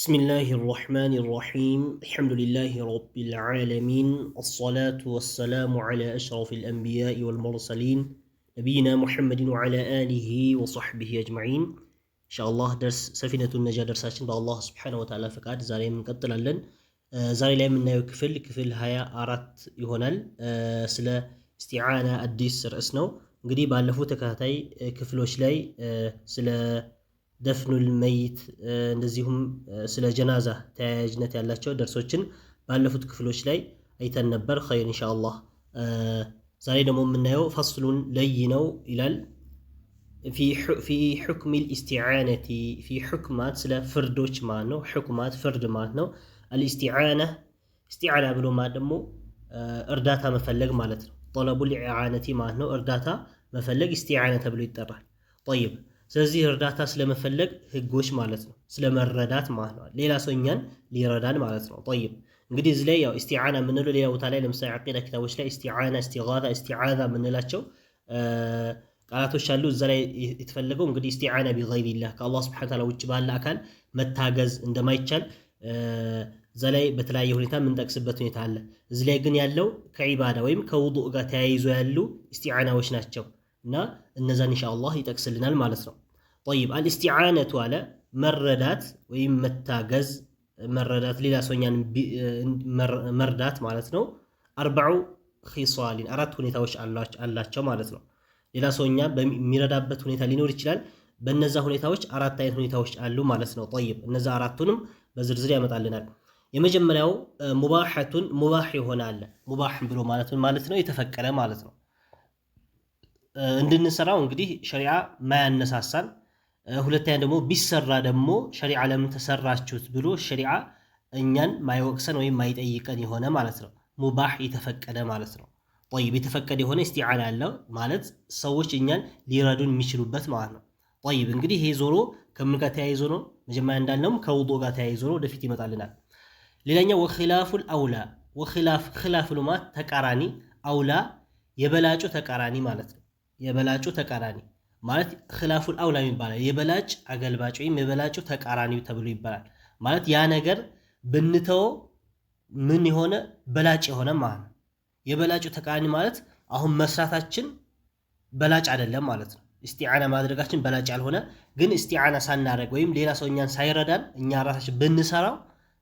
بسم الله الرحمن الرحيم الحمد لله رب العالمين الصلاة والسلام على أشرف الأنبياء والمرسلين نبينا محمد وعلى آله وصحبه أجمعين إن شاء الله درس سفينة النجاة درساتين الله سبحانه وتعالى فقاد زاري من قتل لن زاري لا منا كفل هيا أرات يهونال سلا استعانة الديس رأسنو قريب على فوتكاتي كفلوش لاي سلا ደፍኑል መይት እንደዚሁም ስለ ጀናዛ ተያያዥነት ያላቸው ደርሶችን ባለፉት ክፍሎች ላይ አይተን ነበር። ኸይር ኢንሻአላህ። ዛሬ ደግሞ የምናየው ፈስሉን ለይ ነው ይላል። ፊ ሁክሚል ኢስቲዓነቲ ፊ ሁክማት ስለ ፍርዶች ማለት ነው። ሁክማት ፍርድ ማለት ነው። ኢስቲዓና ብሎ ማለት ደግሞ እርዳታ መፈለግ ማለት ነው። ጠለቡል ኢዓነቲ ማለት ነው። እርዳታ መፈለግ ኢስቲዓና ተብሎ ይጠራል። ጠይብ ስለዚህ እርዳታ ስለመፈለግ ህጎች ማለት ነው። ስለመረዳት ማለት ነው። ሌላ ሰው እኛን ሊረዳን ማለት ነው። طيب እንግዲህ እዚህ ላይ ያው ኢስቲዓና የምንለው ሌላ ቦታ ላይ ለምሳሌ አቂዳ ኪታቦች ላይ ኢስቲዓና፣ ኢስቲጋዛ፣ ኢስቲዓዛ የምንላቸው ቃላቶች አሉ። እዛ ላይ የተፈለገው እንግዲህ ኢስቲዓና ቢገይሪላህ ከአላህ ሱብሓነሁ ወተዓላ ውጭ ባለ አካል መታገዝ እንደማይቻል እዛ ላይ በተለያየ ሁኔታ የምንጠቅስበት ሁኔታ አለ። እዚህ ላይ ግን ያለው ከዒባዳ ወይም ከውዱእ ጋር ተያይዞ ያሉ ኢስቲዓናዎች ናቸው እና እነዛን ኢንሻአላህ ይጠቅስልናል ማለት ነው። طيب الاستعانة على መረዳት ወይም መታገዝ መረዳት ሌላ ሰውኛን መርዳት ማለት ነው። አርባዑ ኺሳሊን አራት ሁኔታዎች አላቸው ማለት ነው። ሌላ ሰውኛ በሚረዳበት ሁኔታ ሊኖር ይችላል። በእነዛ ሁኔታዎች አራት አይነት ሁኔታዎች አሉ ማለት ነው። طيب እነዛ አራቱንም በዝርዝር ያመጣልናል። የመጀመሪያው ሙባሐቱን ሙባህ ይሆናል። ሙባህ ብሎ ማለት ነው የተፈቀደ ማለት ነው። እንድንሰራው እንግዲህ ሸሪዓ ማያነሳሳን፣ ሁለተኛ ደግሞ ቢሰራ ደግሞ ሸሪዓ ለምን ተሰራችሁት ብሎ ሸሪዓ እኛን ማይወቅሰን ወይም ማይጠይቀን የሆነ ማለት ነው። ሙባህ የተፈቀደ ማለት ነው። طيب የተፈቀደ የሆነ ኢስቲዓና ያለው ማለት ሰዎች እኛን ሊረዱን የሚችሉበት ማለት ነው። طيب እንግዲህ ይሄ ዞሮ ከምን ጋር ተያይዞ ነው? መጀመሪያ እንዳልነውም ከውዱእ ጋር ተያይዞ ነው። ወደፊት ይመጣልናል። ሌላኛው ወኺላፉል አውላ ኺላፍ ልማት ተቃራኒ፣ አውላ የበላጩ ተቃራኒ ማለት ነው። የበላጩ ተቃራኒ ማለት ኺላፉል አውላ ይባላል። የበላጭ አገልባጭ ወይም የበላጩ ተቃራኒው ተብሎ ይባላል። ማለት ያ ነገር ብንተው ምን የሆነ በላጭ የሆነ ማለት ነው። የበላጩ ተቃራኒ ማለት አሁን መስራታችን በላጭ አይደለም ማለት ነው። ኢስቲዓና ማድረጋችን በላጭ ያልሆነ ግን ኢስቲዓና ሳናደርግ ወይም ሌላ ሰው እኛን ሳይረዳን እኛ ራሳችን ብንሰራው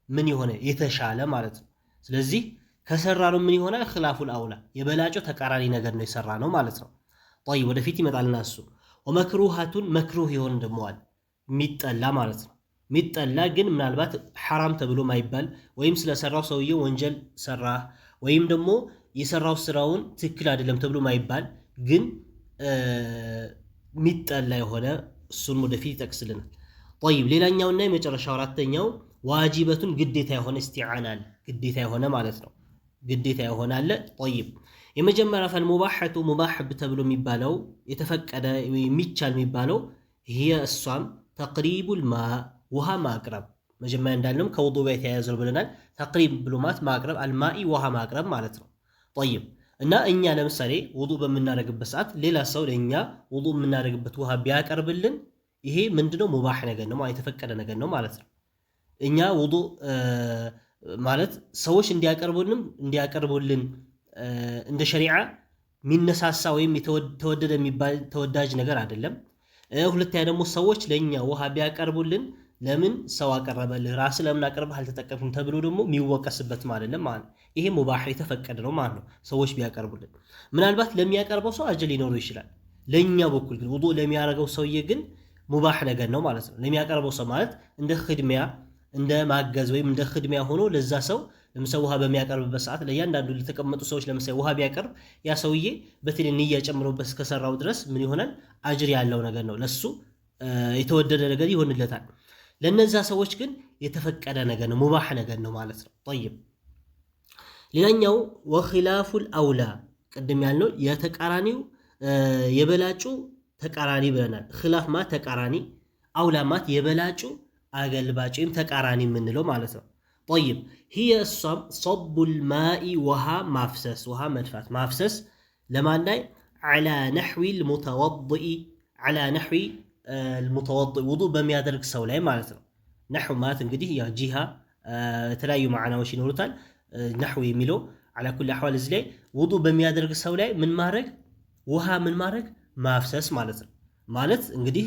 ምን የሆነ የተሻለ ማለት ነው። ስለዚህ ከሰራነው ምን ይሆናል? ኺላፉል አውላ የበላጩ ተቃራኒ ነገር ነው የሰራ ነው ማለት ነው። طيب ወደፊት ይመጣልና እሱ ወመክሩሃቱን መክሩህ ይሆን ደሞዋል ሚጠላ ማለት ነው። ሚጠላ ግን ምናልባት ሐራም ተብሎ ማይባል ወይም ስለሰራው ሰውየው ወንጀል ሰራ ወይም ደግሞ የሰራው ስራውን ትክክል አይደለም ተብሎ ማይባል ግን ሚጠላ የሆነ እሱን ወደፊት ይጠቅስልናል። طيب ሌላኛውና የመጨረሻው አራተኛው ዋጂበቱን ግዴታ የሆነ ኢስቲዓና አለ። ግዴታ የሆነ ማለት ነው። ግዴታ የሆነ አለ። طيب የመጀመሪያ ፈልሙባሐቱ ሙባህ ተብሎ የሚባለው የተፈቀደ የሚቻል የሚባለው ይሄ እሷም ተቅሪቡል ማ ውሃ ማቅረብ መጀመሪያ እንዳልነው ከውዱእ ጋር የተያያዘ ብለናል። ተቅሪብ ብሎ ማቅረብ አልማኢ ውሃ ማቅረብ ማለት ነው። طيب እና እኛ ለምሳሌ ውዱእ በምናደርግበት ሰዓት ሌላ ሰው ለኛ ውዱእ የምናደርግበት ውሃ ቢያቀርብልን ይሄ ምንድነው? ሙባህ ነገር ነው፣ የተፈቀደ ነገር ነው ማለት ነው። እኛ ውዱእ ማለት ሰዎች እንዲያቀርቡልን እንደ ሸሪዓ ሚነሳሳ ወይም ተወደደ የሚባል ተወዳጅ ነገር አይደለም። ሁለተኛ ደግሞ ሰዎች ለኛ ውሃ ቢያቀርቡልን ለምን ሰው አቀረበልህ ራስ ለምን አቀርበህ አልተጠቀምክም ተብሎ ደግሞ የሚወቀስበት አይደለም ማለት ነው። ይሄ ሙባህ የተፈቀደ ነው ማለት ነው። ሰዎች ቢያቀርቡልን ምናልባት ለሚያቀርበው ሰው አጅር ሊኖረው ይችላል። ለኛ በኩል ግን ውዱእ ለሚያደርገው ሰውዬ ግን ሙባህ ነገር ነው ማለት ነው። ለሚያቀርበው ሰው ማለት እንደ ኺድሚያ እንደ ማገዝ ወይም እንደ ኺድሚያ ሆኖ ለዛ ሰው ለምሳሌ ውሃ በሚያቀርብበት ሰዓት ለእያንዳንዱ ለተቀመጡ ሰዎች ለምሳሌ ውሃ ቢያቀርብ ያ ሰውዬ በትንሽ ንያ ጨምሮበት እስከሰራው ድረስ ምን ይሆናል? አጅር ያለው ነገር ነው። ለሱ የተወደደ ነገር ይሆንለታል። ለነዛ ሰዎች ግን የተፈቀደ ነገር ነው፣ ሙባህ ነገር ነው ማለት ነው። طيب ሌላኛው ወኺላፉል አውላ ቅድም ያልነው የተቃራኒው የበላጩ ተቃራኒ ብለናል። ኺላፍ ማለት ተቃራኒ፣ አውላ ማለት የበላጩ አገልባጭ ወይም ተቃራኒ የምንለው ማለት ነው። طيب هي صب الماء وها مافسس وها مدفات مافسس لما ناي على نحو المتوضئ على نحو المتوضئ وضوء بميادرك سولاي معناته ነሕው ማለት እንግዲህ ያው ጂሃ የተለያዩ ማዕናዎች ይኖሩታል። ነሕው የሚለው አላ ኩሊ አሕዋል እዚህ ላይ ውዱእ በሚያደርግ ሰው ላይ ምን ማድረግ ውሃ ምን ማድረግ ማፍሰስ ማለት ነው። ማለት እንግዲህ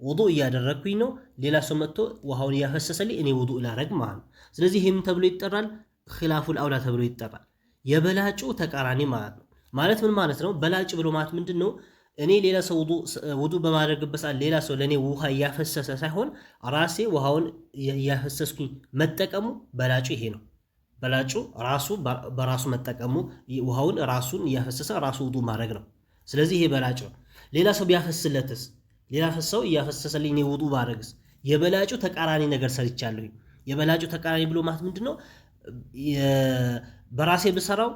ውዱእ እያደረግኩኝ ነው፣ ሌላ ሰው መጥቶ ውሃውን እያፈሰሰልኝ እኔ ውዱእ ላረግ ማለት ነው። ስለዚህ ይህም ተብሎ ይጠራል ኺላፉል አውላ ተብሎ ይጠራል። የበላጩ ተቃራኒ ማለት ነው። ማለት ምን ማለት ነው? በላጭ ብሎ ማለት ምንድን ነው? እኔ ሌላ ሰው ውዱእ በማድረግበት ሰዓት ሌላ ሰው ለእኔ ውሃ እያፈሰሰ ሳይሆን ራሴ ውሃውን እያፈሰስኩኝ መጠቀሙ በላጩ ይሄ ነው። በላጩ ራሱ በራሱ መጠቀሙ ውሃውን ራሱን እያፈሰሰ ራሱ ውዱእ ማድረግ ነው። ስለዚህ ይሄ በላጭ ነው። ሌላ ሰው ቢያፈስለትስ ሌላ ሰው እያፈሰሰልኝ እኔ ውዱእ ባረግስ የበላጩ ተቃራኒ ነገር ሰርቻለሁኝ። የበላጩ ተቃራኒ ብሎ ማለት ምንድነው? በራሴ ብሰራው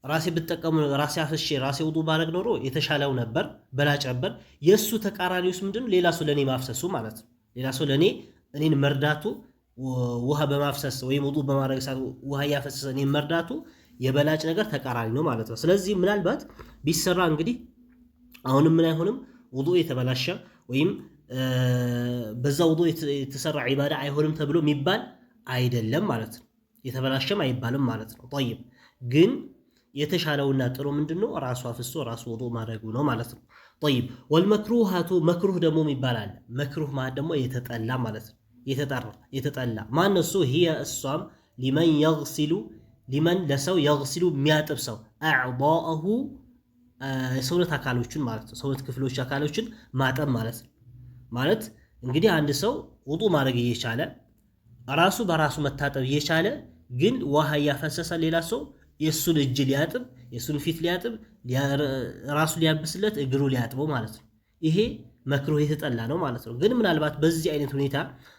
ራሴ ብጠቀሙ ራሴ አፍሼ ራሴ ውዱእ ባረግ ኖሮ የተሻለው ነበር፣ በላጭ ነበር። የሱ ተቃራኒውስ ምንድነው? ሌላ ሰው ለኔ ማፍሰሱ ማለት ነው። ሌላ ሰው ለኔ እኔን መርዳቱ ውሃ በማፍሰስ ወይም ውዱእ በማድረግ ውሃ እያፈሰሰ እኔን መርዳቱ የበላጭ ነገር ተቃራኒ ነው ማለት ነው። ስለዚህ ምናልባት ቢሰራ እንግዲህ አሁንም ምን አይሆንም ውዱእ የተበላሸ ወይም በዛ ውዱእ የተሰራ ዒባዳ አይሆንም ተብሎ የሚባል አይደለም ማለት ነው። የተበላሸም አይባልም ማለት ነው። ጠይብ ግን የተሻለውና ጥሩ ምንድነው? ራሱ አፍሶ ራሱ ውዱእ ማድረጉ ነው ማለት ነው። ጠይብ ወልመክሩሃቱ መክሩህ ደግሞ ይባላል። መክሩህ ማለት ደግሞ የተጠላ ማለት ነው። የተጠላ ማነው እሱ? ሂየ እሷም ሊመን የግሲሉ ሊመን ለሰው የግሲሉ የሚያጥብ ሰው አዕዳአሁ የሰውነት አካሎችን ማለት ነው። ሰውነት ክፍሎች አካሎችን ማጠብ ማለት ነው። ማለት እንግዲህ አንድ ሰው ውዱእ ማድረግ እየቻለ ራሱ በራሱ መታጠብ እየቻለ ግን ውሃ እያፈሰሰ ሌላ ሰው የሱን እጅ ሊያጥብ የሱን ፊት ሊያጥብ ራሱ ሊያብስለት እግሩ ሊያጥበው ማለት ነው። ይሄ መክሩህ የተጠላ ነው ማለት ነው። ግን ምናልባት በዚህ አይነት ሁኔታ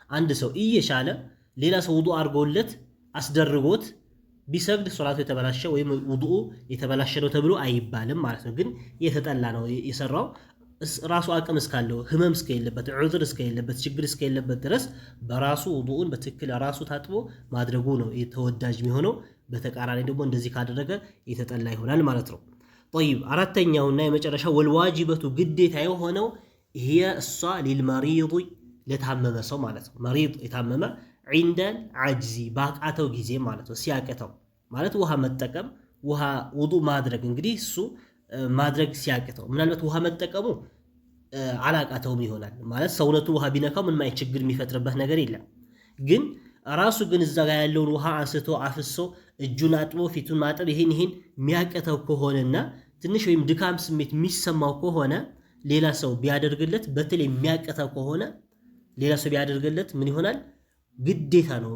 አንድ ሰው እየቻለ ሌላ ሰው ውዱእ አድርጎለት አስደርጎት ቢሰግድ ሶላቱ የተበላሸ ወይም ውዱኡ የተበላሸ ነው ተብሎ አይባልም ማለት ነው። ግን የተጠላ ነው የሰራው ራሱ አቅም እስካለው ህመም እስከሌለበት ዑዝር እስከሌለበት ችግር እስከሌለበት ድረስ በራሱ ውዱኡን በትክክል ራሱ ታጥቦ ማድረጉ ነው የተወዳጅ የሚሆነው። በተቃራኒ ደግሞ እንደዚህ ካደረገ የተጠላ ይሆናል ማለት ነው። ጠይብ አራተኛውና የመጨረሻው ወልዋጅበቱ ግዴታ የሆነው ይሄ እሷ ሊልመሪድ ለታመመ ሰው ማለት ነው። መሪድ የታመመ ዒንደል ዐጅዚ ባቃተው ጊዜ ማለት ነው። ሲያቅተው ማለት ውሃ መጠቀም ውሃ ውዱእ ማድረግ እንግዲህ እሱ ማድረግ ሲያቅተው ምናልባት ውሃ መጠቀሙ አላቃተውም ይሆናል ማለት ሰውነቱ ውሃ ቢነካው ምንም አይነት ችግር የሚፈጥርበት ነገር የለም። ግን ራሱ ግን እዛ ጋር ያለውን ውሃ አንስቶ አፍሶ እጁን አጥቦ ፊቱን ማጠብ ይሄን የሚያቅተው ከሆነና ትንሽ ወይም ድካም ስሜት የሚሰማው ከሆነ ሌላ ሰው ቢያደርግለት በተለይ የሚያቅተው ከሆነ ሌላ ሰው ቢያደርግለት ምን ይሆናል? ግዴታ ነው።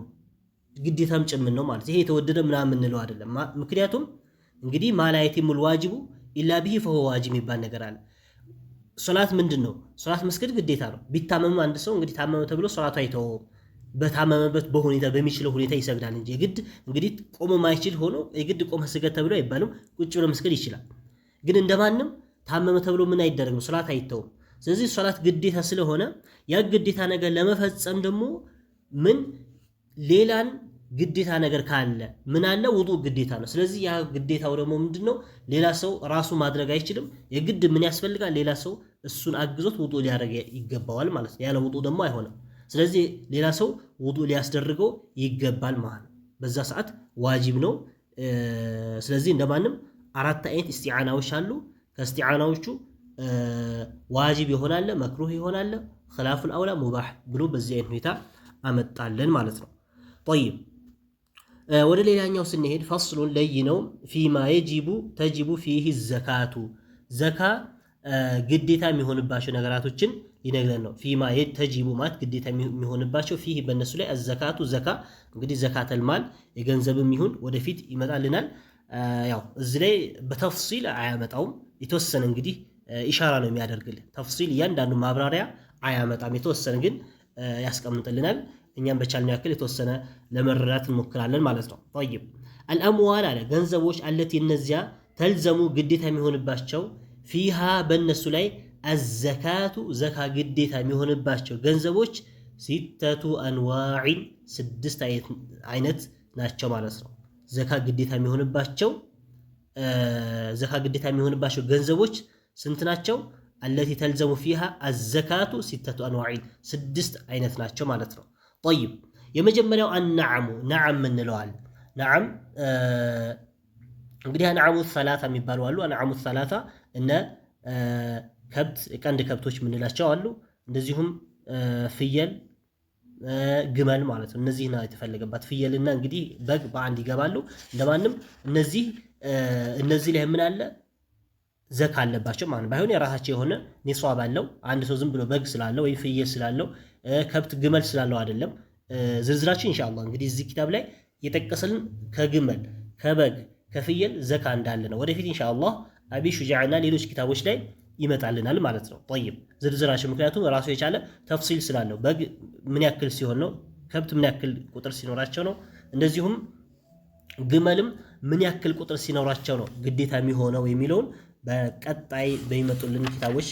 ግዴታም ጭምን ነው ማለት ይሄ የተወደደ ምናምን እንለው አይደለም። ምክንያቱም እንግዲህ ማላየቲሙል ዋጅቡ ኢላ ቢሂ ፈሁ ዋጅብ የሚባል ነገር አለ። ሶላት ምንድን ነው? ሶላት መስገድ ግዴታ ነው። ቢታመም አንድ ሰው እንግዲህ ታመመ ተብሎ ሶላቱ አይተወውም። በታመመበት በሁኔታ በሚችለው ሁኔታ ይሰግዳል እንጂ የግድ እንግዲህ ቆሞ ማይችል ሆኖ የግድ ቆመ ስገድ ተብሎ አይባልም። ቁጭ ብሎ መስገድ ይችላል። ግን እንደማንም ታመመ ተብሎ ምን አይደረግም? ሶላት አይተውም። ስለዚህ ሶላት ግዴታ ስለሆነ ያ ግዴታ ነገር ለመፈጸም ደግሞ ምን ሌላን ግዴታ ነገር ካለ ምን አለ? ውዱእ ግዴታ ነው። ስለዚህ ያ ግዴታው ደግሞ ምንድነው? ሌላ ሰው ራሱ ማድረግ አይችልም። የግድ ምን ያስፈልጋል? ሌላ ሰው እሱን አግዞት ውዱእ ሊያደርግ ይገባዋል ማለት ነው። ያለ ውዱእ ደግሞ አይሆንም። ስለዚህ ሌላ ሰው ውዱእ ሊያስደርገው ይገባል ማለት ነው። በዛ ሰዓት ዋጅብ ነው። ስለዚህ እንደማንም አራት አይነት እስቲዓናዎች አሉ። ከእስቲዓናዎቹ ዋጅብ ይሆናል፣ መክሩህ ይሆናል፣ ኺላፉል አውላ ሙባህ ብሎ በዚህ አይነት ሁኔታ አመጣለን ማለት ነው። ጠይብ ወደ ሌላኛው ስንሄድ ፈስሉን ለይ ነው ፊማ የጂቡ ተጂቡ ፊህ ዘካቱ ዘካ ግዴታ የሚሆንባቸው ነገራቶችን ይነግረን ነው። ፊማ ተጂቡ ማለት ግዴታ የሚሆንባቸው ፊህ በእነሱ ላይ አዘካቱ ዘካ እንግዲህ ዘካተል ማል የገንዘብም ይሁን ወደፊት ይመጣልናል። ያው እዚህ ላይ በተፍሲል አያመጣውም። የተወሰነ እንግዲህ ኢሻራ ነው የሚያደርግልን። ተፍሲል እያንዳንዱ ማብራሪያ አያመጣም። የተወሰነ ግን ያስቀምጥልናል። እኛም በቻልነው ያክል የተወሰነ ለመረዳት እንሞክራለን ማለት ነው። ጠይብ አልአምዋል አለ ገንዘቦች አለት እነዚያ ተልዘሙ ግዴታ የሚሆንባቸው ፊሃ በእነሱ ላይ አዘካቱ ዘካ ግዴታ የሚሆንባቸው ገንዘቦች ሲተቱ አንዋዒን ስድስት አይነት ናቸው ማለት ነው። ዘካ ግዴታ የሚሆንባቸው ገንዘቦች ስንት ናቸው? አለቲ ተልዘሙ ፊሃ አዘካቱ ሲተቱ አንዋዒን ስድስት አይነት ናቸው ማለት ነው። ጠይብ የመጀመሪያው አናዓሙ ነዓም እንለዋል። ነዓም እንግዲህ አንዓሙ ሰላሳ የሚባሉ አሉ። አንዓሙ ሰላሳ እነ ከብት ቀንድ ከብቶች የምንላቸው አሉ። እንደዚሁም ፍየል፣ ግመል ማለት ነው። እነዚህ ነው የተፈለገባት። ፍየልና እንግዲህ በግ በአንድ ይገባሉ እንደማንም። እነዚህ ላይ ምን አለ ዘካ አለባቸው ማለት ባይሆን የራሳቸው የሆነ ኒሷብ አለው። አንድ ሰው ዝም ብሎ በግ ስላለው ወይ ፍየል ስላለው ከብት ግመል ስላለው አይደለም። ዝርዝራችን ኢንሻአላህ እንግዲህ እዚህ ኪታብ ላይ የጠቀሰልን ከግመል ከበግ ከፍየል ዘካ እንዳለ ነው። ወደፊት ኢንሻአላህ አቢ ሹጃዕና ሌሎች ኪታቦች ላይ ይመጣልናል ማለት ነው። ጠይብ ዝርዝራችን ምክንያቱም ራሱ የቻለ ተፍሲል ስላለው በግ ምን ያክል ሲሆን ነው፣ ከብት ምን ያክል ቁጥር ሲኖራቸው ነው፣ እንደዚሁም ግመልም ምን ያክል ቁጥር ሲኖራቸው ነው ግዴታ የሚሆነው የሚለውን በቀጣይ በሚመጡልን ኪታቦች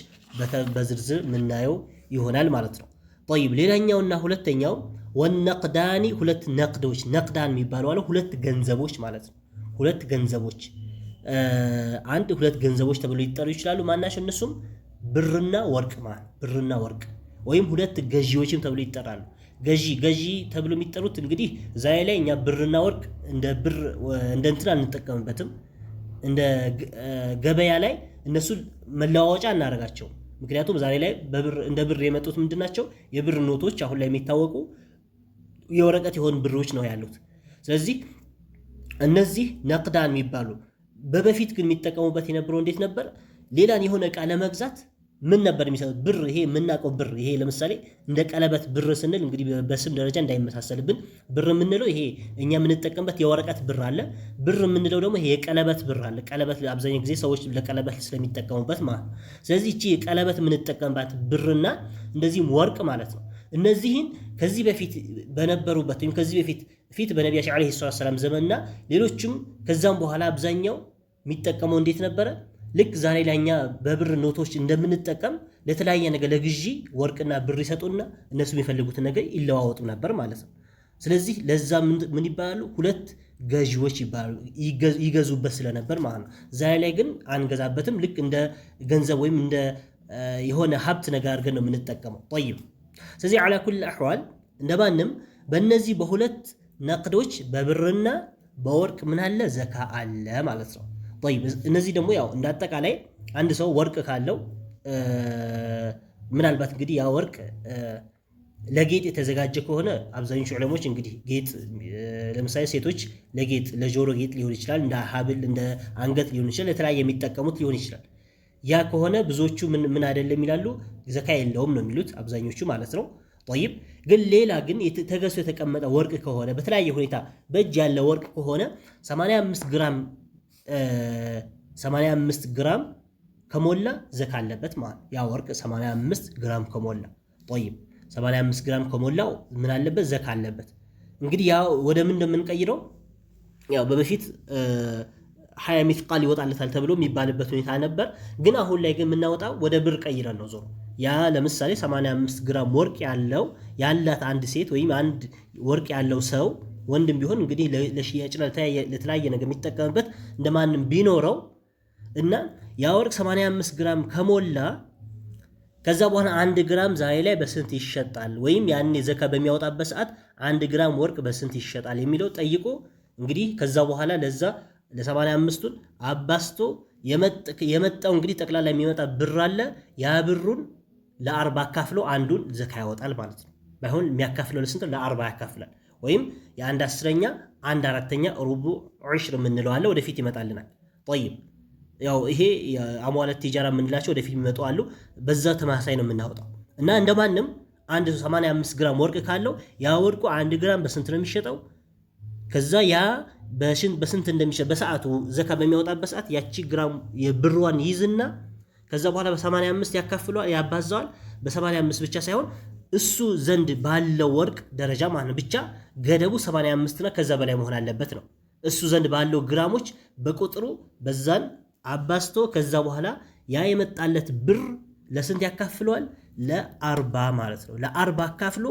በዝርዝር ምናየው ይሆናል ማለት ነው። ጠይብ ሌላኛውና ሁለተኛው ወነቅዳኒ ሁለት ነቅዶች ነቅዳን የሚባሉ አለ ሁለት ገንዘቦች ማለት ነው። ሁለት ገንዘቦች ሁለት ገንዘቦች ተብሎ ሊጠሩ ይችላሉ። ማናቸው እነሱም ብርና ወርቅ ማለት ብርና ወርቅ ወይም ሁለት ገዢዎችም ተብሎ ይጠራሉ። ገዢ ተብሎ የሚጠሩት እንግዲህ ዛሬ ላይ እኛ ብርና ወርቅ እንደ ብር እንደ እንትን አንጠቀምበትም። እንደ ገበያ ላይ እነሱ መለዋወጫ እናደርጋቸው። ምክንያቱም ዛሬ ላይ እንደ ብር የመጡት ምንድናቸው የብር ኖቶች አሁን ላይ የሚታወቁ የወረቀት የሆኑ ብሮች ነው ያሉት። ስለዚህ እነዚህ ነቅዳን የሚባሉ በበፊት ግን የሚጠቀሙበት የነበረው እንዴት ነበር? ሌላን የሆነ ዕቃ ለመግዛት ምን ነበር የሚሰጡት? ብር። ይሄ የምናውቀው ብር ይሄ ለምሳሌ እንደ ቀለበት ብር ስንል እንግዲህ በስም ደረጃ እንዳይመሳሰልብን ብር የምንለው ይሄ እኛ የምንጠቀምበት የወረቀት ብር አለ። ብር የምንለው ደግሞ ይሄ የቀለበት ብር አለ። ቀለበት አብዛኛው ጊዜ ሰዎች ለቀለበት ስለሚጠቀሙበት ማለት ነው። ስለዚህ እቺ ቀለበት የምንጠቀምባት ብርና እንደዚህም ወርቅ ማለት ነው። እነዚህን ከዚህ በፊት በነበሩበት ወይም ከዚህ በፊት በነቢያችን ዓለይሂ ሰላም ዘመንና ሌሎችም ከዛም በኋላ አብዛኛው የሚጠቀመው እንዴት ነበረ? ልክ ዛሬ ላይ እኛ በብር ኖቶች እንደምንጠቀም ለተለያየ ነገር ለግዢ ወርቅና ብር ይሰጡና እነሱ የሚፈልጉትን ነገር ይለዋወጡ ነበር ማለት ነው። ስለዚህ ለዛ ምን ይባላሉ? ሁለት ገዢዎች ይባላሉ። ይገዙበት ስለነበር ማለት ነው። ዛሬ ላይ ግን አንገዛበትም። ልክ እንደ ገንዘብ ወይም እንደ የሆነ ሀብት ነገር አድርገን ነው የምንጠቀመው። ጠይብ ስለዚህ አላ ኩል አህዋል እንደማንም በእነዚህ በሁለት ነቅዶች በብርና በወርቅ ምን አለ ዘካ አለ ማለት ነው። ጠይብ እነዚህ ደግሞ ያው እንዳጠቃላይ አንድ ሰው ወርቅ ካለው ምናልባት እንግዲህ ያ ወርቅ ለጌጥ የተዘጋጀ ከሆነ አብዛኞቹ ዑለሞች እንግዲህ ጌጥ ለምሳሌ ሴቶች ለጌጥ ለጆሮ ጌጥ ሊሆን ይችላል፣ እንደ ሀብል እንደ አንገት ሊሆን ይችላል፣ ለተለያየ የሚጠቀሙት ሊሆን ይችላል። ያ ከሆነ ብዙዎቹ ምን አይደለም ይላሉ ዘካ የለውም ነው የሚሉት አብዛኞቹ ማለት ነው። ጠይብ ግን ሌላ ግን ተገዝቶ የተቀመጠ ወርቅ ከሆነ በተለያየ ሁኔታ በእጅ ያለ ወርቅ ከሆነ 85 ግራም ከሞላ ዘካ አለበት ማለት ያ ወርቅ 85 ግራም ከሞላ ጠይብ 85 ግራም ከሞላው ምን አለበት ዘካ አለበት። እንግዲህ ያው ወደ ምን እንደምንቀይረው ያው በበፊት 20 ሚስቃል ይወጣለታል ተብሎ የሚባልበት ሁኔታ ነበር። ግን አሁን ላይ ግን የምናወጣው ወደ ብር ቀይረን ነው ዞሮ ያ ለምሳሌ 85 ግራም ወርቅ ያላት አንድ ሴት ወይም አንድ ወርቅ ያለው ሰው ወንድም ቢሆን እንግዲህ ለሽያጭ ለተለያየ ነገር የሚጠቀምበት እንደማንም ቢኖረው እና ያ ወርቅ 85 ግራም ከሞላ ከዛ በኋላ 1 ግራም ዛሬ ላይ በስንት ይሸጣል ወይም ያኔ ዘካ በሚያወጣበት ሰዓት 1 ግራም ወርቅ በስንት ይሸጣል የሚለው ጠይቆ እንግዲህ ከዛ በኋላ ለዛ ለ85ቱን አባስቶ የመጣው እንግዲህ ጠቅላላ የሚመጣ ብር አለ። ያ ብሩን ለ40 አካፍሎ አንዱን ዘካ ያወጣል ማለት ነው። ባይሆን የሚያካፍለው ለስንት ለ40 ያካፍላል። ወይም የአንድ አስረኛ 1/4ኛ ሩቡዕ ዑሽር የምንለው አለ ወደፊት ይመጣልናል። ጠይብ ያው ይሄ አሟለት ቲጃራ የምንላቸው ወደፊት የሚመጡ አሉ። በዛ ተማሳይ ነው የምናወጣው እና እንደማንም አንድ 85 ግራም ወርቅ ካለው ያ ወርቁ 1 ግራም በስንት ነው የሚሸጠው? ከዛ ያ በስንት እንደሚሸጥ በሰዓቱ ዘካ በሚያወጣበት ሰዓት ያቺ ግራም የብሯን ይዝና ከዛ በኋላ በ85 ያካፍለዋል ያባዛዋል። በ85 ብቻ ሳይሆን እሱ ዘንድ ባለው ወርቅ ደረጃ ማለት ነው። ብቻ ገደቡ 85 እና ከዛ በላይ መሆን አለበት ነው። እሱ ዘንድ ባለው ግራሞች በቁጥሩ በዛን አባዝቶ ከዛ በኋላ ያ የመጣለት ብር ለስንት ያካፍለዋል? ለ40 ማለት ነው። ለ40 አካፍሎ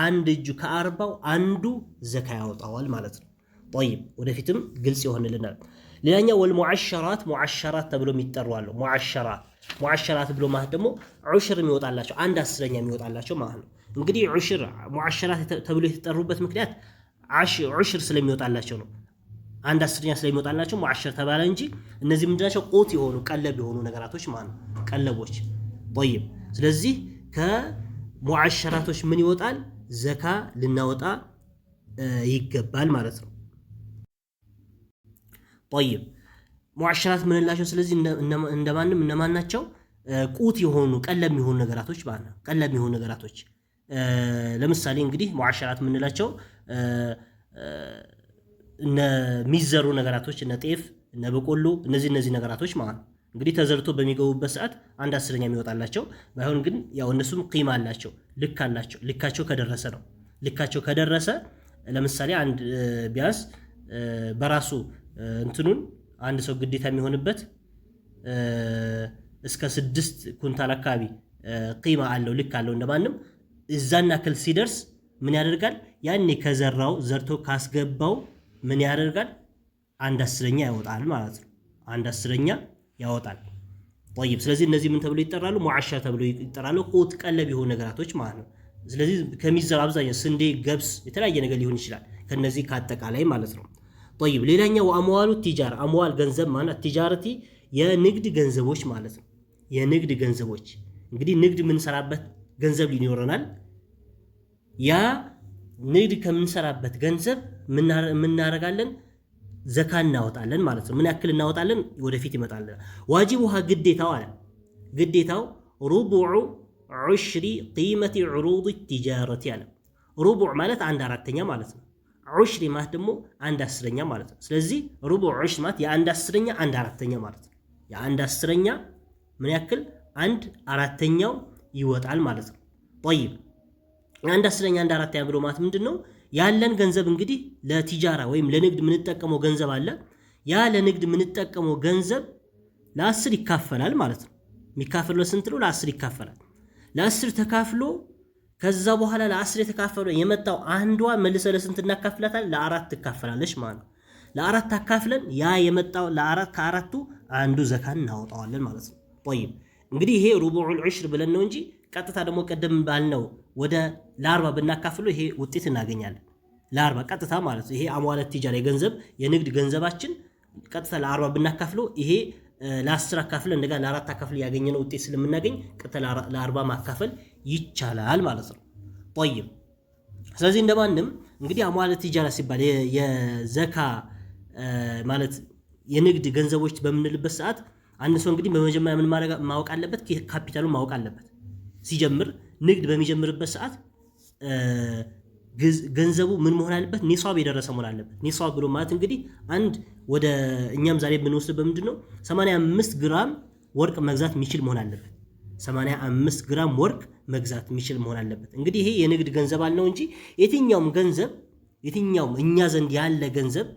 አንድ እጁ ከ40ው አንዱ ዘካ ያወጣዋል ማለት ነው። ጠይብ ወደፊትም ግልጽ ይሆንልናል። ሌላኛው ወልሙዓሸራት ሙዓሸራት ተብሎ የሚጠሩ አሉ። ሙዓሸራት ሙዓሸራት ብሎ ማለት ደግሞ ዑሽር የሚወጣላቸው 1/10 የሚወጣላቸው ማለት ነው። እንግዲህ ዑሽር ሙዓሸራት ተብሎ የተጠሩበት ምክንያት ዑሽር ስለሚወጣላቸው ነው። 1/10 ስለሚወጣላቸው ሙዓሸር ተባለ እንጂ እነዚህ ምንድናቸው? ቁት የሆኑ ቀለብ የሆኑ ነገራቶች ማለት ነው። ቀለቦች طيب። ስለዚህ ከሙዓሸራቶች ምን ይወጣል? ዘካ ልናወጣ ይገባል ማለት ነው። طيب ሙዓሸራት ምንላቸው? ስለዚህ እንደማንም እነማን ናቸው? ቁት የሆኑ ቀለም የሆኑ ነገራቶች ማለት ነው። ቀለም የሆኑ ነገራቶች ለምሳሌ እንግዲህ ሙዓሸራት ምንላቸው እነ ሚዘሩ ነገራቶች እነ ጤፍ እነ በቆሎ እነዚህ ነገራቶች ማለት ነው። እንግዲህ ተዘርቶ በሚገቡበት ሰዓት 1/10 የሚወጣላቸው ባይሆን ግን ያው እነሱም ቂማ አላቸው፣ ልክ አላቸው። ልካቸው ከደረሰ ነው። ልካቸው ከደረሰ ለምሳሌ አንድ ቢያንስ በራሱ እንትኑን አንድ ሰው ግዴታ የሚሆንበት እስከ 6 ኩንታል አካባቢ ቂማ አለው፣ ልክ አለው እንደማንም። እዛና ክል ሲደርስ ምን ያደርጋል? ያኔ ከዘራው ዘርቶ ካስገባው ምን ያደርጋል? 1/10 ያወጣል ማለት ነው። 1/10 ያወጣል። طيب ስለዚህ እነዚህ ምን ተብሎ ይጠራሉ? ሙዓሸር ተብሎ ይጠራሉ። ቁት ቀለብ የሆኑ ነገራቶች ማለት ነው። ስለዚህ ከሚዘራው አብዛኛው ስንዴ፣ ገብስ፣ የተለያየ ነገር ሊሆን ይችላል ከነዚህ ካጠቃላይ ማለት ነው። طيب ሌላኛው አምዋሉ ቲጃራ፣ አምዋል ገንዘብ ማለት ቲጃረቲ የንግድ ገንዘቦች ማለት ነው። የንግድ ገንዘቦች እንግዲህ ንግድ የምንሰራበት ገንዘብ ሊኖረናል። ያ ንግድ ከምንሰራበት ገንዘብ ምን እናደርጋለን? ዘካ እናወጣለን ማለት ነው። ምን ያክል እናወጣለን? ወደፊት ይመጣል። ዋጂቡሃ ግዴታው አለ ግዴታው ሩቡዑ ዑሽሪ ቂመቲ ዑሩድ ቲጃረቲ አለ። ሩቡዕ ማለት 1/4 ማለት ነው። ዑሽሪ ማለት ደግሞ 1/10 ማለት ነው። ስለዚህ ሩቡዕ ዑሽር ማለት የ1/10 1/4 ማለት ነው። የ1/10 ምን ያክል 1/4 ይወጣል ማለት ነው። طيب 1/10 1/4 ብሎ ማለት ምንድነው? ያለን ገንዘብ እንግዲህ ለቲጃራ ወይም ለንግድ የምንጠቀመው ገንዘብ አለ። ያ ለንግድ የምንጠቀመው ገንዘብ ለ10 ይካፈላል ማለት ነው። የሚካፈለው ስንት ነው? ለ10 ይካፈላል። ለ10 ተካፍሎ ከዛ በኋላ ለ10 የተካፈለው የመጣው አንዷ መልሰ ለስንት እናካፍላታል? ለ4 ትካፈላለች ማለት ነው። ለ4 አካፍለን ያ የመጣው ለ4 ከአራቱ አንዱ ዘካ እናወጣዋለን ማለት ነው። طيب እንግዲህ ይሄ ሩቡዑል ዑሽር ብለን ነው እንጂ ቀጥታ ደግሞ ቀደም ባልነው ወደ ለ40 ብናካፍለው ይሄ ውጤት እናገኛለን። ለ40 ቀጥታ ማለት ነው። ይሄ አምዋለት ቲጃራ የገንዘብ የንግድ ገንዘባችን ቀጥታ ለ40 ብናካፍለው ይሄ ለ10 አካፍለን እንደጋ ለ4 አካፍለን ያገኘነው ውጤት ስለምናገኝ ቀጥታ ለ40 ማካፈል ይቻላል ማለት ነው። طيب ስለዚህ እንደማንም እንግዲህ አምዋለት ቲጃራ ሲባል የዘካ ማለት የንግድ ገንዘቦች በምንልበት ሰዓት አንድ ሰው እንግዲህ በመጀመሪያ ምን ማወቅ አለበት? ካፒታሉን ማወቅ አለበት። ሲጀምር ንግድ በሚጀምርበት ሰዓት ገንዘቡ ምን መሆን አለበት? ኒሷብ የደረሰ መሆን አለበት። ኒሷብ ብሎ ማለት እንግዲህ አንድ ወደ እኛም ዛሬ ብንወስድበት ምንድነው 85 ግራም ወርቅ መግዛት የሚችል መሆን አለበት። 85 ግራም ወርቅ መግዛት የሚችል መሆን አለበት። እንግዲህ ይሄ የንግድ ገንዘብ አልነው እንጂ የትኛውም ገንዘብ የትኛውም እኛ ዘንድ ያለ ገንዘብ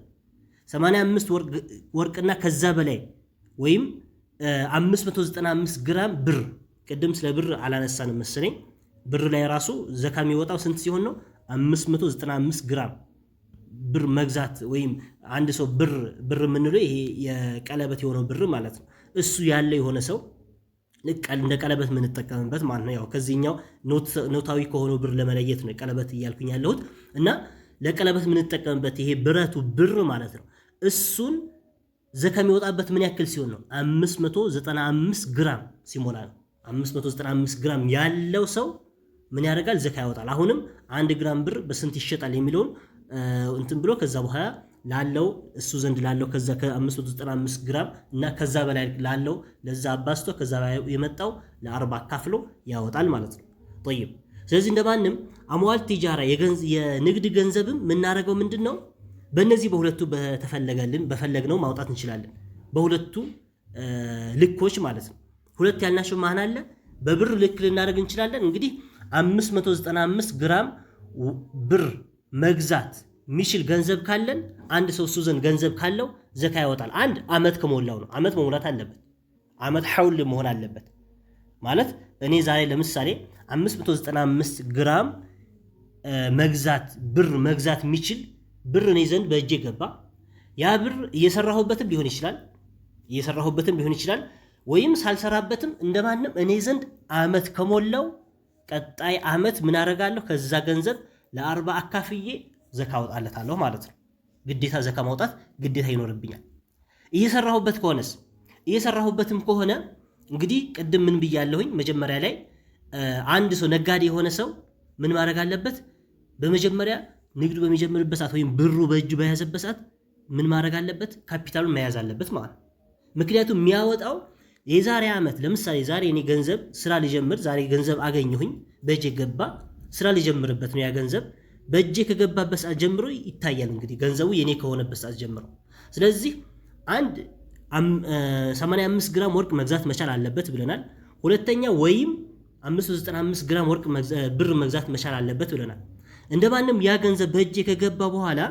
85 ወርቅና ከዛ በላይ ወይም 595 ግራም ብር፣ ቅድም ስለ ብር አላነሳንም መሰለኝ። ብር ላይ ራሱ ዘካ የሚወጣው ስንት ሲሆን ነው? 595 ግራም ብር መግዛት ወይም አንድ ሰው ብር የምንለው ይሄ የቀለበት የሆነው ብር ማለት ነው። እሱ ያለ የሆነ ሰው እንደ ቀለበት የምንጠቀምበት ማለት ነው። ያው ከዚህኛው ኖታዊ ከሆነው ብር ለመለየት ነው ቀለበት እያልኩኝ ያለሁት እና ለቀለበት የምንጠቀምበት ይሄ ብረቱ ብር ማለት ነው። እሱን ዘካ የሚወጣበት ምን ያክል ሲሆን ነው? 595 ግራም ሲሞላ ነው። 595 ግራም ያለው ሰው ምን ያደርጋል? ዘካ ያወጣል። አሁንም 1 ግራም ብር በስንት ይሸጣል የሚለውን እንትን ብሎ ከዛ በኋላ ላለው እሱ ዘንድ ላለው ከዛ ከ595 ግራም እና ከዛ በላይ ላለው ለዛ አባስቶ ከዛ በላይ የመጣው ለ40 አካፍሎ ያወጣል ማለት ነው። طيب ስለዚህ እንደማንም አምዋል ቲጃራ የንግድ ገንዘብም የምናደርገው ምንድነው? በእነዚህ በሁለቱ በፈለግነው ማውጣት እንችላለን። በሁለቱ ልኮች ማለት ነው። ሁለት ያልናቸው ማን አለ? በብር ልክ ልናደርግ እንችላለን። እንግዲህ 595 ግራም ብር መግዛት የሚችል ገንዘብ ካለን አንድ ሰው እሱ ዘንድ ገንዘብ ካለው ዘካ ያወጣል። አንድ አመት ከሞላው ነው። አመት መሙላት አለበት። አመት ሐውል መሆን አለበት ማለት እኔ ዛሬ ለምሳሌ 595 ግራም ብር መግዛት የሚችል ብር እኔ ዘንድ በእጄ ገባ። ያ ብር እየሰራሁበትም ሊሆን ይችላል ወይም ሳልሰራበትም እንደማንም እኔ ዘንድ አመት ከሞላው ቀጣይ አመት ምን አደርጋለሁ? ከዛ ገንዘብ ለ40 አካፍዬ ዘካ አወጣለታለሁ ማለት ነው። ግዴታ ዘካ ማውጣት ግዴታ ይኖርብኛል። እየሰራሁበት ከሆነስ እየሰራሁበትም ከሆነ እንግዲህ ቅድም ምን ብያለሁኝ መጀመሪያ ላይ አንድ ሰው ነጋዴ የሆነ ሰው ምን ማድረግ አለበት? በመጀመሪያ ንግዱ በሚጀምርበት ሰዓት ወይም ብሩ በእጁ በያዘበት ሰዓት ምን ማድረግ አለበት? ካፒታሉን መያዝ አለበት ማለት ነው። ምክንያቱም የሚያወጣው የዛሬ ዓመት ለምሳሌ ዛሬ እኔ ገንዘብ ስራ ልጀምር፣ ዛሬ ገንዘብ አገኘሁኝ፣ በእጄ ገባ፣ ስራ ልጀምርበት ነው። ያ ገንዘብ በእጄ ከገባበት ሰዓት ጀምሮ ይታያል እንግዲህ ገንዘቡ የኔ ከሆነበት ሰዓት ጀምሮ። ስለዚህ አንድ 85 ግራም ወርቅ መግዛት መቻል አለበት ብለናል። ሁለተኛ ወይም 595 ግራም ወርቅ ብር መግዛት መቻል አለበት ብለናል። እንደማንም ያ ገንዘብ በእጄ ከገባ በኋላ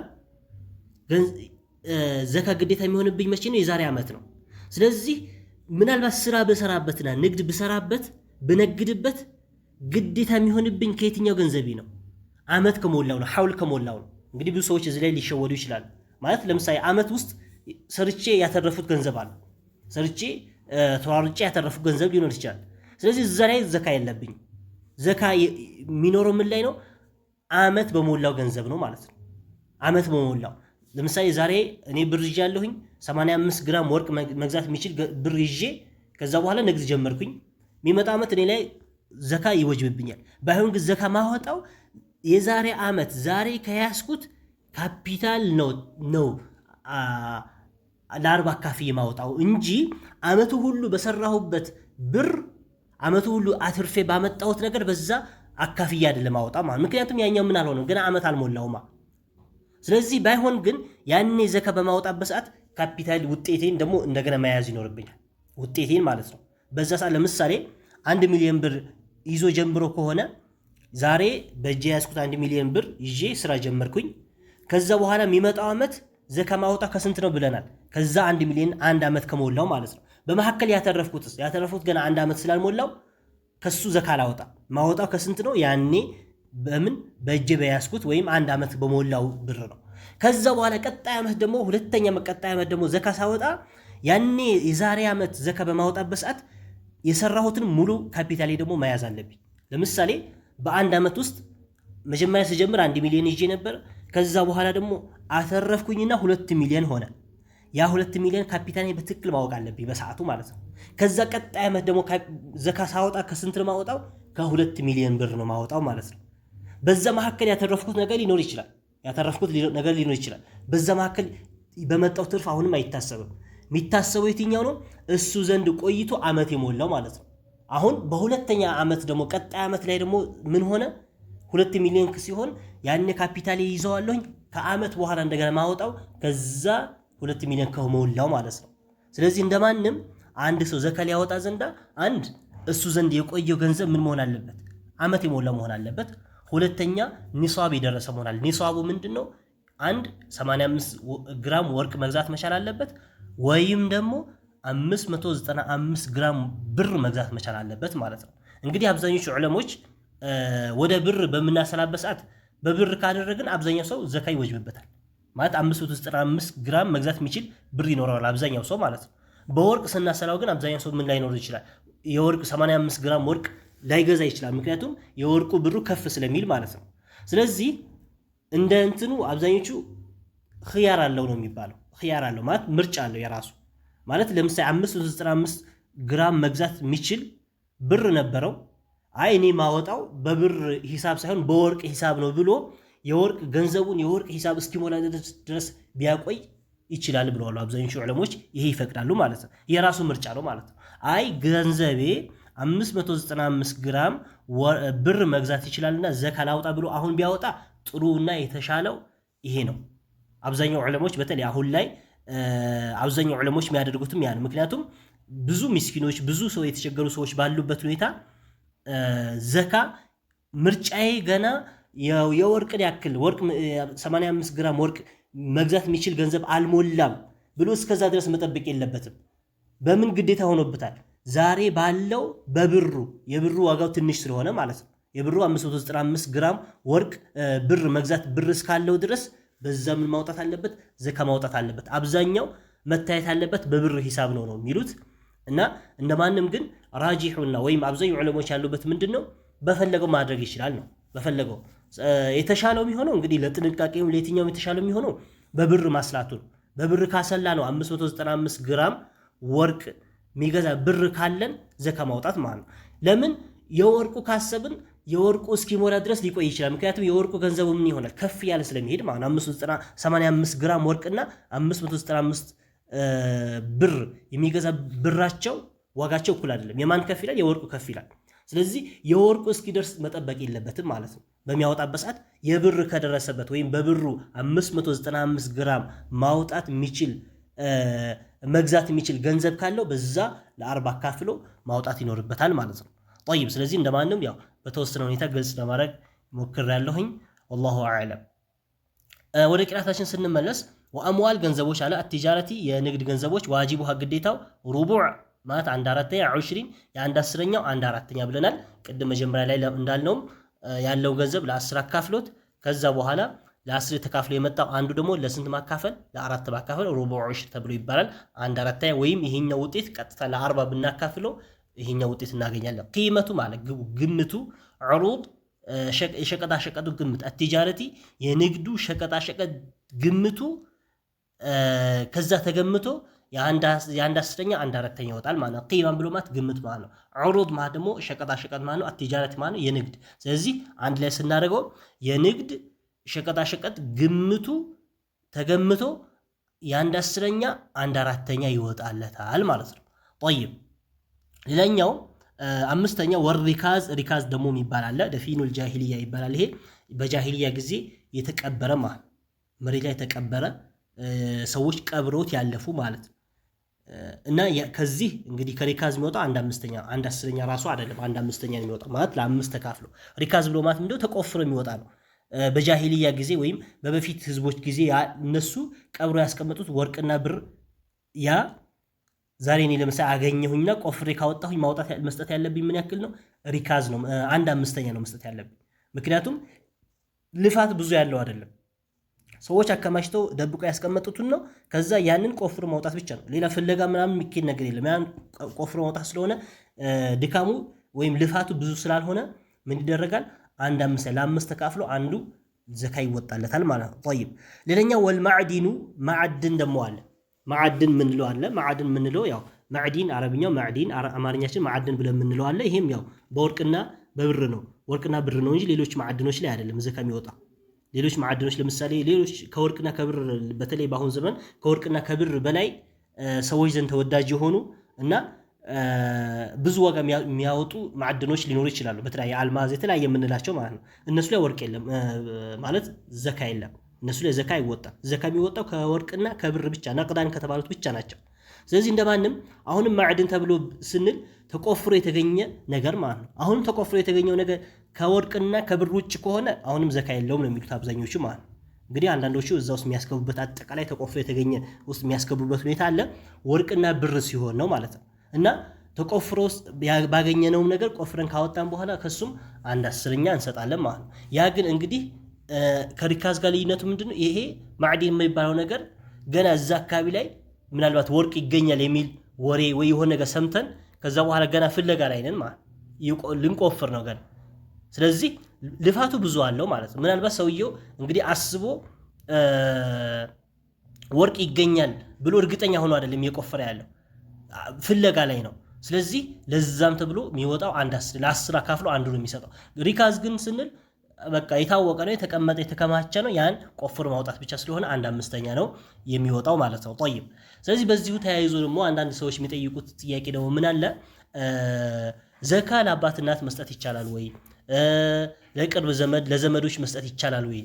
ዘካ ግዴታ የሚሆንብኝ መቼ ነው? የዛሬ ዓመት ነው። ስለዚህ ምናልባት ስራ በሰራበትና ንግድ በሰራበት በነግድበት ግዴታ የሚሆንብኝ ከየትኛው ገንዘቤ ነው? ዓመት ከሞላው ነው፣ ሐውል ከሞላው ነው። እንግዲህ ብዙ ሰዎች እዚህ ላይ ሊሸወዱ ይችላሉ። ማለት ለምሳሌ ዓመት ውስጥ ሰርቼ ያተረፉት ገንዘብ አለ፣ ሰርቼ ተዋርጬ ያተረፉት ገንዘብ ሊኖር ይችላል። ስለዚህ እዛ ላይ ዘካ የለብኝም። ዘካ የሚኖረው ምን ላይ ነው? ዓመት በሞላው ገንዘብ ነው ማለት ነው። ዓመት በሞላው ለምሳሌ ዛሬ እኔ ብር ይዤ ያለሁኝ 85 ግራም ወርቅ መግዛት የሚችል ብር ይዤ ከዛ በኋላ ንግድ ጀመርኩኝ። የሚመጣ ዓመት እኔ ላይ ዘካ ይወጅብብኛል። ባይሆን ግን ዘካ ማወጣው የዛሬ ዓመት ዛሬ ከያዝኩት ካፒታል ነው ለ40 አካፍዬ ማወጣው እንጂ ዓመቱ ሁሉ በሰራሁበት ብር ዓመቱ ሁሉ አትርፌ ባመጣሁት ነገር በዛ አካፍዬ አይደለም ማወጣው ማለት። ምክንያቱም ያኛው ምን አልሆነም ገና ዓመት አልሞላውማ። ስለዚህ ባይሆን ግን ያኔ ዘካ በማወጣበት ሰዓት ካፒታል ውጤቴን ደግሞ እንደገና መያዝ ይኖርብኛል። ውጤቴን ማለት ነው። በዛ ሰዓት ለምሳሌ 1 ሚሊዮን ብር ይዞ ጀምሮ ከሆነ ዛሬ በእጄ ያዝኩት 1 ሚሊዮን ብር ይዤ ስራ ጀመርኩኝ። ከዛ በኋላ የሚመጣው ዓመት ዘካ ማውጣት ከስንት ነው ብለናል? ከዛ 1 ሚሊዮን አንድ ዓመት ከሞላው ማለት ነው። በመሐከል ያተረፍኩት ገና አንድ ዓመት ስላልሞላው ከሱ ዘካ ላወጣ ማወጣው ከስንት ነው? ያኔ በእጄ በያዝኩት ወይም አንድ ዓመት በሞላው ብር ነው። ከዛ በኋላ ቀጣይ ዓመት ደግሞ ሁለተኛ ቀጣይ ዓመት ደግሞ ዘካ ሳወጣ ያኔ የዛሬ ዓመት ዘካ በማወጣበት ሰዓት የሰራሁትን ሙሉ ካፒታሌ ደግሞ መያዝ አለብኝ። ለምሳሌ በአንድ ዓመት ውስጥ መጀመሪያ ስጀምር 1 ሚሊዮን ይዤ ነበር። ከዛ በኋላ ደግሞ አተረፍኩኝና 2 ሚሊዮን ሆነ። ያ 2 ሚሊዮን ካፒታሌ በትክክል ማወቅ አለብኝ በሰዓቱ ማለት ነው። ከዛ ቀጣይ ዓመት ደግሞ ዘካ ሳወጣ ከስንት ነው ማወጣው? ከ2 ሚሊዮን ብር ነው ማወጣው ማለት ነው። በዛ መሐከል ያተረፍኩት ነገር ሊኖር ይችላል። በዛ መሐከል በመጣው ትርፍ አሁንም አይታሰብም። የሚታሰበው የትኛው ነው? እሱ ዘንድ ቆይቶ ዓመት የሞላው ማለት ነው። አሁን በሁለተኛ ዓመት ደግሞ ቀጣይ ዓመት ላይ ደግሞ ምን ሆነ? 2 ሚሊዮን ሲሆን ያኔ ካፒታል ይዘዋለሁኝ ከዓመት በኋላ እንደገና ማወጣው ከዛ 2 ሚሊዮን ከሞላው ማለት ነው። ስለዚህ እንደማንም አንድ ሰው ዘካ ሊያወጣ ዘንዳ አንድ እሱ ዘንድ የቆየው ገንዘብ ምን መሆን አለበት? ዓመት የሞላው መሆን አለበት። ሁለተኛ ኒሷብ የደረሰ መሆን አለ። ኒሷቡ ምንድነው? አንድ 85 ግራም ወርቅ መግዛት መቻል አለበት፣ ወይም ደግሞ 595 ግራም ብር መግዛት መቻል አለበት ማለት ነው። እንግዲህ አብዛኞቹ ዑለሞች ወደ ብር በምናሰላበት ሰዓት በብር ካደረግን አብዛኛው ሰው ዘካ ይወጅብበታል ማለት 595 ግራም መግዛት የሚችል ብር ይኖረዋል አብዛኛው ሰው ማለት ነው። በወርቅ ስናሰላው ግን አብዛኛው ሰው ምን ላይኖር ይችላል? የወርቅ 85 ግራም ወርቅ ላይገዛ ይችላል። ምክንያቱም የወርቁ ብሩ ከፍ ስለሚል ማለት ነው። ስለዚህ እንደ እንትኑ አብዛኞቹ ኺያር አለው ነው የሚባለው። ኺያር አለው ማለት ምርጫ አለው የራሱ ማለት ለምሳሌ 595 ግራም መግዛት የሚችል ብር ነበረው። አይ እኔ ማወጣው በብር ሂሳብ ሳይሆን በወርቅ ሂሳብ ነው ብሎ የወርቅ ገንዘቡን የወርቅ ሂሳብ እስኪሞላ ድረስ ቢያቆይ ይችላል ብለዋል አብዛኞቹ ዑለሞች። ይሄ ይፈቅዳሉ ማለት ነው። የራሱ ምርጫ ነው ማለት ነው። አይ ገንዘቤ 595 ግራም ብር መግዛት ይችላልና ዘካ ላውጣ ብሎ አሁን ቢያወጣ ጥሩና የተሻለው ይሄ ነው። አብዛኛው ዑለሞች በተለይ አሁን ላይ አብዛኛው ዑለሞች የሚያደርጉትም ያ ነው። ምክንያቱም ብዙ ምስኪኖች ብዙ ሰው የተቸገሩ ሰዎች ባሉበት ሁኔታ ዘካ ምርጫዬ ገና የወርቅን ያክል ወርቅ 85 ግራም ወርቅ መግዛት የሚችል ገንዘብ አልሞላም ብሎ እስከዛ ድረስ መጠበቅ የለበትም። በምን ግዴታ ሆኖበታል? ዛሬ ባለው በብሩ የብሩ ዋጋው ትንሽ ስለሆነ ማለት ነው። የብሩ 595 ግራም ወርቅ ብር መግዛት ብር እስካለው ድረስ በዛ ምን ማውጣት አለበት? ዘካ ማውጣት አለበት። አብዛኛው መታየት አለበት በብር ሂሳብ ነው የሚሉት። እና እንደማንም ግን ራጂሑና ወይም አብዛኛው ዑለሞች ያሉበት ምንድነው በፈለገው ማድረግ ይችላል ነው። በፈለገው የተሻለው የሚሆነው እንግዲህ ለጥንቃቄው ለየትኛውም የተሻለው የሚሆነው በብር ማስላቱ ነው። በብር ካሰላ ነው 595 ግራም ወርቅ የሚገዛ ብር ካለን ዘካ ማውጣት ማለት ነው። ለምን የወርቁ ካሰብን የወርቁ እስኪሞላ ድረስ ሊቆይ ይችላል። ምክንያቱም የወርቁ ገንዘቡ ምን ይሆናል ከፍ ያለ ስለሚሄድ ማለት 585 ግራም ወርቅና 595 ብር የሚገዛ ብራቸው ዋጋቸው እኩል አይደለም። የማን ከፍ ይላል? የወርቁ ከፍ ይላል። ስለዚህ የወርቁ እስኪደርስ መጠበቅ የለበትም ማለት ነው። በሚያወጣበት ሰዓት የብር ከደረሰበት ወይም በብሩ 595 ግራም ማውጣት የሚችል መግዛት የሚችል ገንዘብ ካለው በዛ ለ40 አካፍሎ ማውጣት ይኖርበታል ማለት ነው። طيب ስለዚህ እንደማንም ያው በተወሰነ ሁኔታ ግልጽ ለማድረግ ሞክሬያለሁኝ። والله اعلم። ወደ ቂራታችን ስንመለስ ወአምዋል ገንዘቦች አለ አትጃረቲ የንግድ ገንዘቦች ዋጂቡሃ ግዴታው ሩቡዕ ማለት 1/4 20 የአንድ አስረኛው 1/4 ብለናል። ቅድም መጀመሪያ ላይ እንዳልነው ያለው ገንዘብ ለ10 አካፍሎት ከዛ በኋላ ለ10 ተካፍሎ የመጣው አንዱ ደግሞ ለስንት ማካፈል ለ4 ማካፈል ሩቡዕ 20 ተብሎ ይባላል። 1/4 ወይም ይሄኛው ውጤት ቀጥታ ለ40 ብናካፍለው ይሄኛው ውጤት እናገኛለን። ቂመቱ ማለት ግምቱ ዑሩድ ሸቀጣ ሸቀጡ ግምት አትጃረቲ የንግዱ ሸቀጣ ሸቀጥ ግምቱ ከዛ ተገምቶ የአንድ አስረኛ 1/4 ይወጣል ማለት ነው። ቂማን ብሎ ማለት ግምት ማለት ነው። ዑሩድ ማለት ደግሞ ሸቀጣ ሸቀጥ ማለት ነው። አትጃረቲ ማለት የንግድ። ስለዚህ አንድ ላይ ስናደርገው የንግድ ሸቀጣ ሸቀጥ ግምቱ ተገምቶ የአንድ አስረኛ 1/4 ይወጣለታል ማለት ነው። طيب ሌላኛው አምስተኛ ወርሪካዝ ሪካዝ ደግሞ የሚባል አለ። ደፊኑል ጃሂልያ ይባላል። ይሄ በጃሂልያ ጊዜ የተቀበረ ማለት መሬት ላይ የተቀበረ ሰዎች ቀብሮት ያለፉ ማለት እና ከዚህ እንግዲህ ከሪካዝ የሚወጣ 1/5 1/10 ራሱ አይደለም 1/5 የሚወጣ ማለት ለ5 ተካፍሎ ሪካዝ ብሎ ማለት እንደው ተቆፍሮ የሚወጣ ነው። በጃሂልያ ጊዜ ወይም በበፊት ህዝቦች ጊዜ እነሱ ቀብሮ ያስቀመጡት ወርቅና ብር ያ ዛሬ እኔ ለምሳሌ አገኘሁኝና ቆፍሬ ካወጣሁኝ ማውጣት መስጠት ያለብኝ ምን ያክል ነው? ሪካዝ ነው 1/5 ነው መስጠት ያለብኝ። ምክንያቱም ልፋት ብዙ ያለው አይደለም። ሰዎች አከማችተው ደብቆ ያስቀመጡትን ነው። ከዛ ያንን ቆፍሮ ማውጣት ብቻ ነው። ሌላ ፍለጋ ምናምን የሚኬድ ነገር የለም። ያን ቆፍሮ ማውጣት ስለሆነ ድካሙ ወይም ልፋቱ ብዙ ስላልሆነ ምን ይደረጋል? 1/5 ለ5 ተካፍሎ አንዱ ዘካ ይወጣለታል ማለት ነው። طيب ሌላኛው ወልማዕዲኑ ማዕድን ደግሞ አለ። ማዕድን ምንለው አለ። ማዕድን ምንለው ያው ማዕዲን አረብኛው ማዕዲን አማርኛችን ማዕድን ብለን ምንለው አለ። ይሄም ያው በወርቅና በብር ነው። ወርቅና ብር ነው እንጂ ሌሎች ማዕድኖች ላይ አይደለም ዘካ የሚወጣ። ሌሎች ማዕድኖች ለምሳሌ ሌሎች ከወርቅና ከብር በተለይ በአሁን ዘመን ከወርቅና ከብር በላይ ሰዎች ዘንድ ተወዳጅ የሆኑ እና ብዙ ዋጋ የሚያወጡ ማዕድኖች ሊኖሩ ይችላሉ። በተለይ አልማዝ የተለያየ የምንላቸው ማለት ነው። እነሱ ላይ ወርቅ የለም ማለት ዘካ የለም። እነሱ ላይ ዘካ አይወጣም። ዘካ የሚወጣው ከወርቅና ከብር ብቻ ነቅዳን ከተባሉት ብቻ ናቸው። ስለዚህ እንደማንም አሁንም ማዕድን ተብሎ ስንል ተቆፍሮ የተገኘ ነገር ማለት ነው። አሁንም ተቆፍሮ የተገኘው ነገር ከወርቅና ከብር ውጭ ከሆነ አሁንም ዘካ የለውም ነው የሚሉት አብዛኞቹ ማለት ነው። እንግዲህ አንዳንዶቹ እዛ ውስጥ የሚያስገቡበት አጠቃላይ ተቆፍሮ የተገኘ ውስጥ የሚያስገቡበት ሁኔታ አለ። ወርቅና ብር ሲሆን ነው ማለት ነው። እና ተቆፍሮ ባገኘነውም ነገር ቆፍረን ካወጣን በኋላ ከሱም 1/10 እንሰጣለን ማለት ነው። ያ ግን እንግዲህ ከሪካዝ ጋር ልዩነቱ ምንድነው? ይሄ ማዕዲን የሚባለው ነገር ገና እዛ አካባቢ ላይ ምናልባት ወርቅ ይገኛል የሚል ወሬ ወይ የሆነ ነገር ሰምተን ከዛ በኋላ ገና ፍለጋ ላይ ነን ማለት ልንቆፍር ነው ገና። ስለዚህ ልፋቱ ብዙ አለው ማለት ነው። ምናልባት ሰውየው እንግዲህ አስቦ ወርቅ ይገኛል ብሎ እርግጠኛ ሆኖ አይደለም እየቆፈረ ያለው ፍለጋ ላይ ነው። ስለዚህ ለዛም ተብሎ የሚወጣው 1/10 ለ10 አካፍሎ አንዱ ነው የሚሰጠው። ሪካዝ ግን ስንል በቃ የታወቀ ነው፣ የተቀመጠ የተከማቸ ነው። ያን ቆፍሮ ማውጣት ብቻ ስለሆነ 1/5 ነው የሚወጣው ማለት ነው። طيب ስለዚህ በዚሁ ተያይዞ ደግሞ አንዳንድ ሰዎች የሚጠይቁት ጥያቄ ደግሞ ምን አለ? ዘካ ለአባት እናት መስጠት ይቻላል ወይ? ለቅርብ ዘመድ ለዘመዶች መስጠት ይቻላል ወይ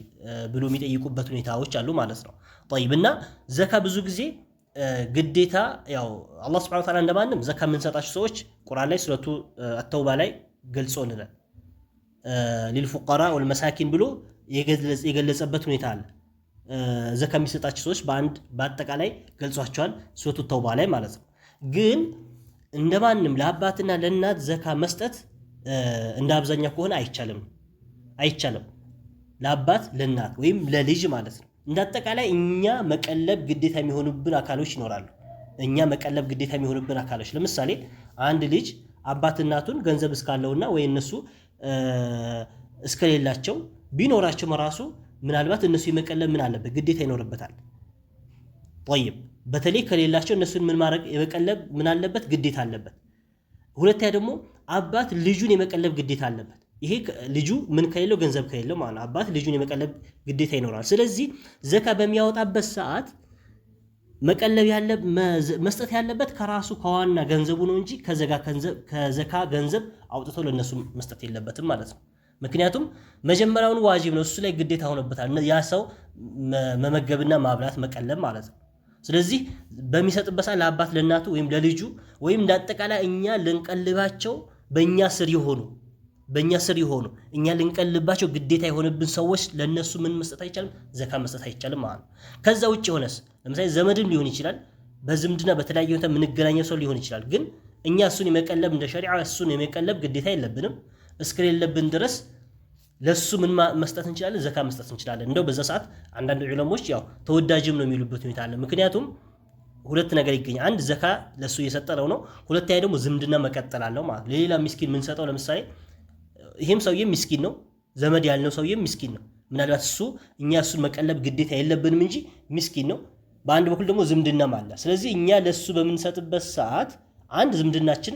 ብሎ የሚጠይቁበት ሁኔታዎች አሉ ማለት ነው። طيب እና ዘካ ብዙ ጊዜ ግዴታ ያው አላህ Subhanahu Wa Ta'ala እንደማንም ዘካ የምንሰጣቸው ሰዎች ቁርአን ላይ ሱረቱ አተውባ ላይ ገልጾልናል። للفقراء والمساكين ብሎ የገለጸበት ሁኔታ አለ። ዘካ የሚሰጣቸው ሰዎች በአጠቃላይ ገልጿቸዋል ሱረቱ ተውባ ላይ ማለት ነው። ግን እንደማንም ለአባትና ለእናት ዘካ መስጠት እንደ አብዛኛው ከሆነ አይቻልም። ለአባት ለእናት ወይም ለልጅ ማለት ነው። እንደ አጠቃላይ እኛ መቀለብ ግዴታ የሚሆኑብን አካሎች ይኖራሉ። እኛ መቀለብ ግዴታ የሚሆንብን አካሎች ለምሳሌ አንድ ልጅ አባት እናቱን ገንዘብ እስካለውና ወይ እነሱ እስከሌላቸው ቢኖራቸው ራሱ ምናልባት እነሱ የመቀለብ ምን አለበት ግዴታ ይኖርበታል። طيب በተለይ ከሌላቸው እነሱን ምን ማድረግ የመቀለብ ምን አለበት ግዴታ አለበት። ሁለተኛ ደግሞ አባት ልጁን የመቀለብ ግዴታ አለበት። ይሄ ልጁ ምን ከሌለው ገንዘብ ከሌለው ማለት አባት ልጁን የመቀለብ ግዴታ ይኖራል። ስለዚህ ዘካ በሚያወጣበት ሰዓት መቀለብ መስጠት ያለበት ከራሱ ከዋና ገንዘቡ ነው እንጂ ከዘካ ገንዘብ አውጥቶ ለነሱ መስጠት የለበትም ማለት ነው። ምክንያቱም መጀመሪያውን ዋጅብ ነው እሱ ላይ ግዴታ ሆኖበታል ያ ሰው መመገብና ማብላት መቀለብ ማለት ነው። ስለዚህ በሚሰጥበት ሰዓት ለአባት ለእናቱ ወይም ለልጁ ወይም እንዳጠቃላይ እኛ ልንቀልባቸው በእኛ ስር ይሆኑ እኛ ልንቀልባቸው ግዴታ የሆነብን ሰዎች ለነሱ ምን መስጠት አይቻልም ዘካ መስጠት አይቻልም ማለት ነው። ከዛ ውጪ ሆነስ ለምሳሌ ዘመድም ሊሆን ይችላል በዝምድና በተለያየ ሁኔታ የምንገናኘው ሰው ሊሆን ይችላል። ግን እኛ እሱን የመቀለብ እንደ ሸሪዓ እሱን የመቀለብ ግዴታ የለብንም። እስከሌለብን ድረስ ለሱ ምን መስጠት እንችላለን ዘካ መስጠት እንችላለን። እንደው በዛ ሰዓት አንዳንድ ዑለሞች ያው ተወዳጅም ነው የሚሉበት ሁኔታ አለ። ምክንያቱም ሁለት ነገር ይገኛል። አንድ ዘካ ለሱ እየሰጠነው ነው፣ ሁለተኛ ደግሞ ዝምድና መቀጠል አለው ማለት ነው። ለሌላ ምስኪን ምን ሰጠው ለምሳሌ ይሄም ሰውዬ ምስኪን ነው ዘመድ ያልነው ሰውዬ ምስኪን ነው። ምናልባት እኛ እሱን መቀለብ ግዴታ የለብንም እንጂ ምስኪን ነው። በአንድ በኩል ደግሞ ዝምድናም አለ። ስለዚህ እኛ ለሱ በምንሰጥበት ሰዓት አንድ ዝምድናችን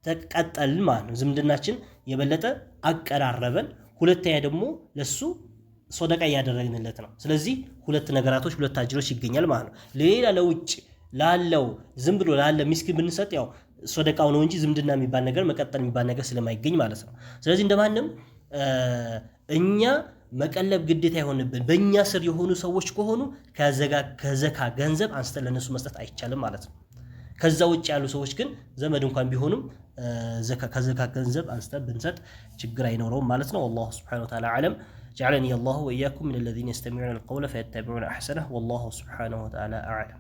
ተቀጠልን ማለት ነው። ዝምድናችን የበለጠ አቀራረበን። ሁለተኛ ደግሞ ለሱ ሶደቃ ያደረግንለት ነው። ስለዚህ ሁለት ነገራቶች ሁለት አጅሮች ይገኛል ማለት ነው። ሌላ ለውጭ ላለው ዝም ብሎ ላለ ምስኪን ብንሰጥ ያው ሶደቃው ነው እንጂ ዝምድና የሚባል ነገር መቀጠል የሚባል ነገር ስለማይገኝ ማለት ነው። ስለዚህ እንደማንም እኛ መቀለብ ግዴታ የሆነብን በእኛ ስር የሆኑ ሰዎች ከሆኑ ከዘካ ገንዘብ አንስተን ለነሱ መስጠት አይቻልም ማለት ነው። ከዛ ውጭ ያሉ ሰዎች ግን ዘመድ እንኳን ቢሆኑም ከዘካ ገንዘብ አንስተን ብንሰጥ ችግር አይኖረውም ማለት ነው። والله سبحانه وتعالى أعلم. جعلني الله وإياكم من الذين يستمعون القول فيتبعون أحسنه والله سبحانه وتعالى أعلم.